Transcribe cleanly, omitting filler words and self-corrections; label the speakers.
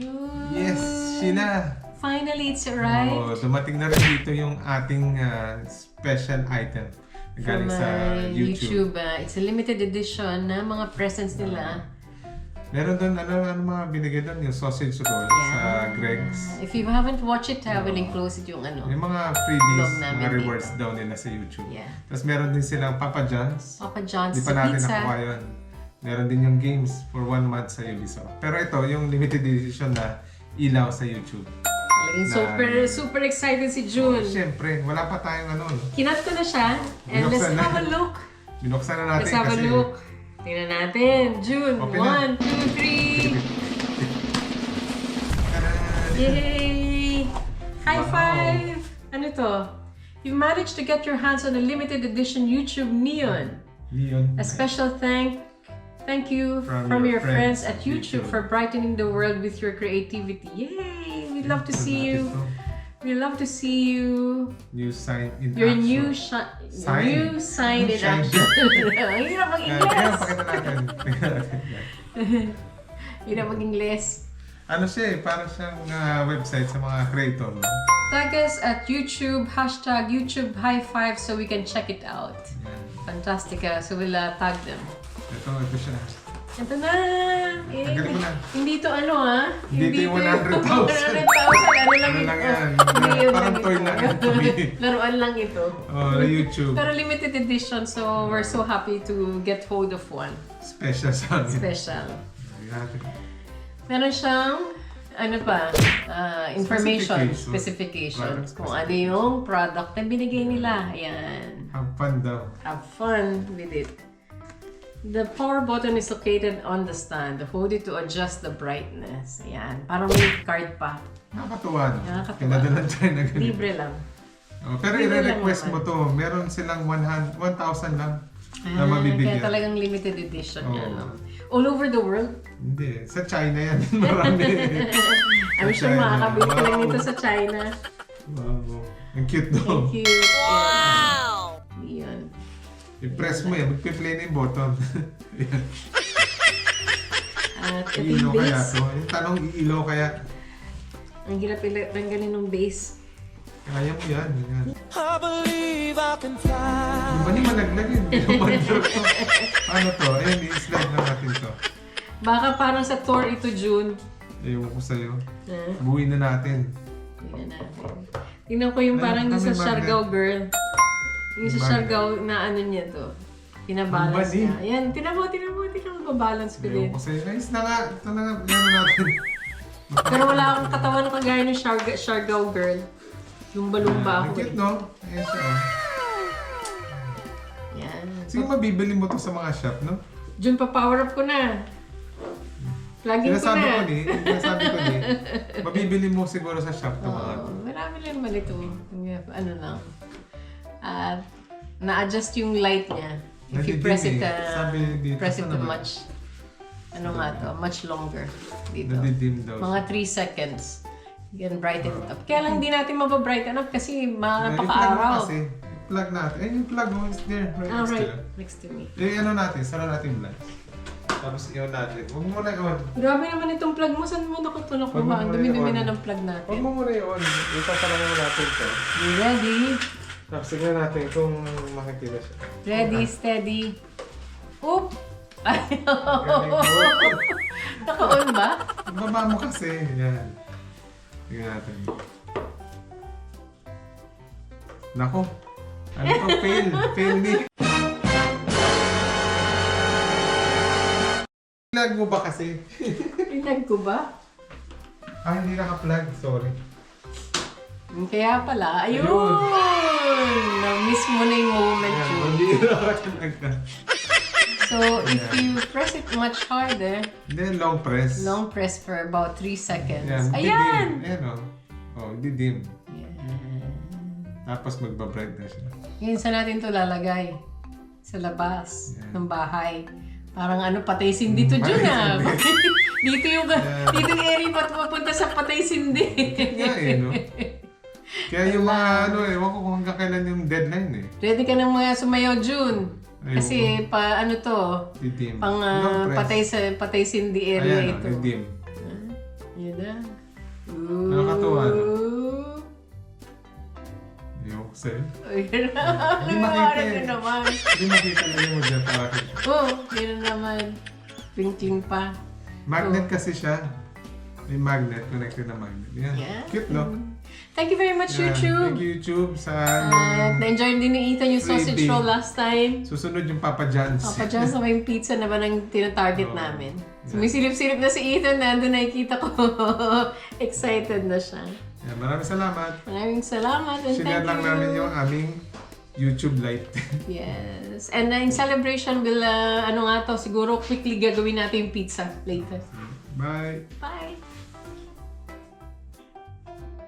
Speaker 1: June!
Speaker 2: Yes, Sheila!
Speaker 1: Finally, it's arrived.
Speaker 2: Oh, dumating na rin dito yung ating special item galing
Speaker 1: From
Speaker 2: sa YouTube.
Speaker 1: It's a limited edition na mga presents nila.
Speaker 2: Meron doon, ano mga binigay doon? Yung sausage roll sa Greg's.
Speaker 1: If you haven't watched it, I will enclose it yung ano.
Speaker 2: Yung mga freebies,
Speaker 1: Vlog namin
Speaker 2: mga rewards
Speaker 1: dito.
Speaker 2: daw nila sa YouTube.
Speaker 1: Yeah.
Speaker 2: Tapos meron din silang Papa John's.
Speaker 1: Papa John's
Speaker 2: Di pa natin
Speaker 1: pizza.
Speaker 2: nakuha yun. Meron din yung games for 1 month sa Ubisoft. Pero ito, yung limited edition na ilaw sa YouTube.
Speaker 1: Talagang super excited si June.
Speaker 2: Siyempre, wala pa tayong ano.
Speaker 1: Kinat ko na siya. And let's
Speaker 2: Binuksan na.
Speaker 1: have a look.
Speaker 2: Binuksan na natin
Speaker 1: Let's have a
Speaker 2: kasi...
Speaker 1: look. Tingnan natin. June.
Speaker 2: Open na.
Speaker 1: 1, 2, 3. Yay! High
Speaker 2: Wow.
Speaker 1: five! Ano to? You managed to get your hands on a limited edition YouTube Neon.
Speaker 2: Leon.
Speaker 1: A special thank you from your friends at YouTube for brightening the world with your creativity. Yay! We'd love to see you. We love to see you.
Speaker 2: New sign in
Speaker 1: Your
Speaker 2: action.
Speaker 1: new
Speaker 2: Sign.
Speaker 1: new sign in
Speaker 2: Shine.
Speaker 1: action. Ang hirap
Speaker 2: Kaya
Speaker 1: mag-Ingles.
Speaker 2: pakita natin.
Speaker 1: Hirap mag-Ingles.
Speaker 2: Ano siya eh, parang siyang website sa mga creator. No?
Speaker 1: Tag us at YouTube, #YouTube High Five so we can check it out.
Speaker 2: Yan.
Speaker 1: Fantastic. So we'll tag them.
Speaker 2: Ito siya.
Speaker 1: Ito na! Eh,
Speaker 2: Tanggalin mo na.
Speaker 1: Hindi to ano ha?
Speaker 2: Hindi to yung 100,000.
Speaker 1: 100,000. Ano lang
Speaker 2: Ano
Speaker 1: ito?
Speaker 2: lang yan?
Speaker 1: Hindi yun
Speaker 2: Parang
Speaker 1: lang
Speaker 2: toy
Speaker 1: ito.
Speaker 2: lang yan to me.
Speaker 1: Laruan lang ito.
Speaker 2: Oh, na YouTube.
Speaker 1: Pero limited edition, so we're so happy to get hold of one.
Speaker 2: Special sa amin.
Speaker 1: Special.
Speaker 2: Ayan.
Speaker 1: Meron siyang, ano pa, information,
Speaker 2: Specification.
Speaker 1: specifications. Kung ano yung product na binigay nila. Ayan.
Speaker 2: Have fun daw.
Speaker 1: Have fun with it. The power button is located on the stand. Hold it to adjust the brightness. Ayan. Parang may card pa.
Speaker 2: Nakakatuwa. No?
Speaker 1: Nakakatuwa.
Speaker 2: Pinadalan tayo na ganito.
Speaker 1: Libre lang.
Speaker 2: Oh, pero
Speaker 1: Libre lang
Speaker 2: i-request
Speaker 1: naman.
Speaker 2: mo to. Meron silang 1,000 lang na
Speaker 1: Kaya
Speaker 2: mabibigyan.
Speaker 1: talagang limited edition
Speaker 2: Oo.
Speaker 1: yan. No? All over the world.
Speaker 2: Hindi. Sa China yan. Marami.
Speaker 1: I'm sure makakabili ka lang nito sa China.
Speaker 2: Wow. Ang cute daw.
Speaker 1: Thank you. Wow! Yan.
Speaker 2: I-press mo yan. Magpi-play na yung button. Ayan.
Speaker 1: At ito
Speaker 2: Iilaw
Speaker 1: yung
Speaker 2: kaya
Speaker 1: base.
Speaker 2: to? Yung tanong, iilaw kaya?
Speaker 1: Ang hirap tanggalin ng base.
Speaker 2: Kaya mo yan. Yan.
Speaker 3: I believe I can fly.
Speaker 2: Di ba ni malaglag yun? Hindi mo mandar to. Ano to? Ayan, i-slide na natin to.
Speaker 1: Baka parang sa tour ito, June.
Speaker 2: Ewan ko sa'yo.
Speaker 1: Huh?
Speaker 2: Buuin na natin.
Speaker 1: Tingnan natin. Tingnan ko yung
Speaker 2: Ay,
Speaker 1: parang yung sa
Speaker 2: kami
Speaker 1: Siargao girl. Yung sa
Speaker 2: Magnet.
Speaker 1: Siargao na ano niya to. Pinabalance
Speaker 2: Ang bali.
Speaker 1: niya. Ayan, tinan mo, babalance ko din.
Speaker 2: Ewan ko sa'yo. Ayos na nga. Ito na nga. Yan na natin.
Speaker 1: Pero wala akong katawan na kagaya ng Siargao girl. Lumba-lumba
Speaker 2: Ang
Speaker 1: ako.
Speaker 2: cute, no? Ayan siya. Oh.
Speaker 1: Yan.
Speaker 2: Sige, mabibili mo to sa mga shop, no?
Speaker 1: June, pa-power up ko na. Plugin ko
Speaker 2: Sinasabi
Speaker 1: na.
Speaker 2: ko ni, mabibili mo siguro sa shop to mga to.
Speaker 1: Marami lang naman ito. Ano lang. At na-adjust yung light niya. If you
Speaker 2: Nadidim
Speaker 1: press it,
Speaker 2: eh. Sabi dito,
Speaker 1: press it
Speaker 2: saan
Speaker 1: to
Speaker 2: naman?
Speaker 1: much, ano nga to, much longer. Dito.
Speaker 2: Nadidim daw.
Speaker 1: Mga 3 seconds. You can brighten it up. Kaya lang hindi natin mababrighten up kasi
Speaker 2: I-plug mo
Speaker 1: mapaka-araw.
Speaker 2: kasi. I-plug natin. Ayun yung plug mo. It's there. Right
Speaker 1: Ah,
Speaker 2: next to
Speaker 1: right.
Speaker 2: you.
Speaker 1: Next to me.
Speaker 2: Ano natin? Sara natin yung lights. Tapos iyon natin. Huwag mo muna i-on.
Speaker 1: Grabe naman itong plug mo. Saan mo nakatulog
Speaker 2: Huwag mo
Speaker 1: ba? Ang
Speaker 2: muna
Speaker 1: dumi-dumi
Speaker 2: i-on.
Speaker 1: na ng plug
Speaker 2: Huwag
Speaker 1: natin.
Speaker 2: mo muna i-on. Isasara mo natin to.
Speaker 1: You ready?
Speaker 2: Tapos tignan natin kung makikita siya.
Speaker 1: Ready, steady. Oop! Ay,
Speaker 2: Galing mo.
Speaker 1: naka-on ba?
Speaker 2: Baba mo kasi. Yan. Tignan natin. Nako. Ano to? Fail. Fail ni. Plug mo ba kasi?
Speaker 1: Pinag ko ba?
Speaker 2: Ah, hindi naka-plug. Sorry.
Speaker 1: Kaya pala, ayun!
Speaker 2: Ayun.
Speaker 1: Na-miss mo na yung moment
Speaker 2: Ayan,
Speaker 1: yun.
Speaker 2: hindi naka-talaga.
Speaker 1: So, if you press it much harder,
Speaker 2: Then long press.
Speaker 1: long press for about 3 seconds.
Speaker 2: Yan.
Speaker 1: Ayan!
Speaker 2: Didim. Ayan o. Oh, didim.
Speaker 1: Yan.
Speaker 2: Tapos magbabright na siya.
Speaker 1: Yun sa natin to lalagay. Sa labas
Speaker 2: Yan.
Speaker 1: ng bahay. Parang ano, patay sindi to dyan ah.
Speaker 2: Patay
Speaker 1: dito yung,
Speaker 2: Yan.
Speaker 1: dito yung area papunta sa patay sindi.
Speaker 2: Nga eh, no? Kaya yung mga ano, ewan ko kung hanggang kailan yung deadline eh.
Speaker 1: Ready ka ng mga sumayaw, June.
Speaker 2: Ayun.
Speaker 1: Kasi pa ano to,
Speaker 2: Didim.
Speaker 1: pang
Speaker 2: Long press.
Speaker 1: patay sindi area
Speaker 2: Ayan o,
Speaker 1: ito.
Speaker 2: didim.
Speaker 1: Yun na. Ooh.
Speaker 2: Nakakatuwa, no? Yung sa'yo.
Speaker 1: Ayun na.
Speaker 2: Hindi makita
Speaker 1: Ano
Speaker 2: eh.
Speaker 1: naman.
Speaker 2: Hindi makita na yung model para kay
Speaker 1: Oh, yun na naman. Twinkling pa.
Speaker 2: magnet kasi siya. May magnet, connected na magnet. Yan.
Speaker 1: Yeah.
Speaker 2: Cute, no?
Speaker 1: Thank you very much,
Speaker 2: Yan.
Speaker 1: YouTube.
Speaker 2: Thank you, YouTube, sa
Speaker 1: At na-enjoy din ni Ethan yung sausage
Speaker 2: Freebie.
Speaker 1: roll last time.
Speaker 2: susunod yung Papa John's.
Speaker 1: Papa John's naman yung pizza na ba nang tinatarget
Speaker 2: Oo.
Speaker 1: namin. So may silip-silip na si Ethan, nandun nakikita ko. Excited na siya.
Speaker 2: Yan, maraming salamat.
Speaker 1: Maraming salamat and
Speaker 2: Sinare
Speaker 1: thank
Speaker 2: lang
Speaker 1: you.
Speaker 2: namin yung aming YouTube live.
Speaker 1: Yes. And in celebration, we'll, ano nga to, siguro quickly gagawin natin yung pizza later.
Speaker 2: Bye!
Speaker 1: Bye!